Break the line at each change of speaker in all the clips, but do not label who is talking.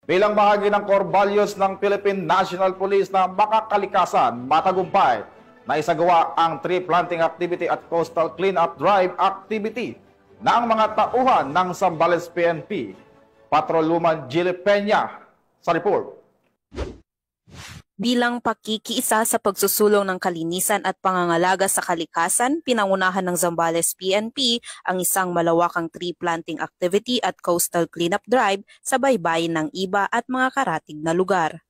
Bilang bahagi ng core values ng Philippine National Police na makakalikasan, matagumpay na isagawa ang tree planting activity at coastal cleanup drive activity ng mga tauhan ng Zambales PNP. Patrolwoman Jilly Peña sa report.
Bilang pakikiisa sa pagsusulong ng kalinisan at pangangalaga sa kalikasan, pinangunahan ng Zambales PNP ang isang malawakang tree planting activity at coastal cleanup drive sa baybayin ng Iba at mga karatig na lugar.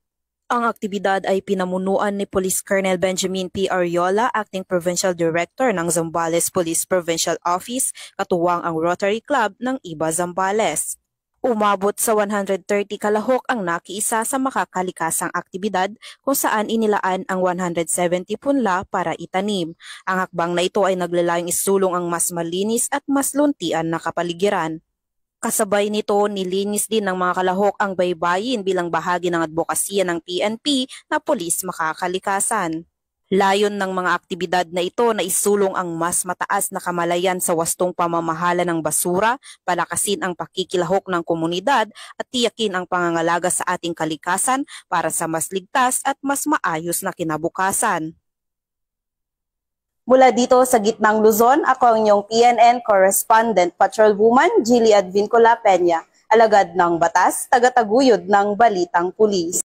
Ang aktibidad ay pinamunuan ni Police Colonel Benjamin P. Ariola, Acting Provincial Director ng Zambales Police Provincial Office, katuwang ang Rotary Club ng Iba Zambales. Umabot sa 130 kalahok ang nakiisa sa makakalikasang aktibidad kung saan inilaan ang 170 punla para itanim. Ang hakbang na ito ay naglalayong isulong ang mas malinis at mas luntian na kapaligiran. Kasabay nito, nilinis din ng mga kalahok ang baybayin bilang bahagi ng advokasya ng PNP na Pulis Makakalikasan. Layon ng mga aktibidad na ito na isulong ang mas mataas na kamalayan sa wastong pamamahala ng basura, palakasin ang pakikilahok ng komunidad at tiyakin ang pangangalaga sa ating kalikasan para sa mas ligtas at mas maayos na kinabukasan.
Mula dito sa gitnang Luzon, ako ang inyong PNN Correspondent Patrolwoman Jilly Advincula Peña, alagad ng batas, tagataguyod ng Balitang Pulis.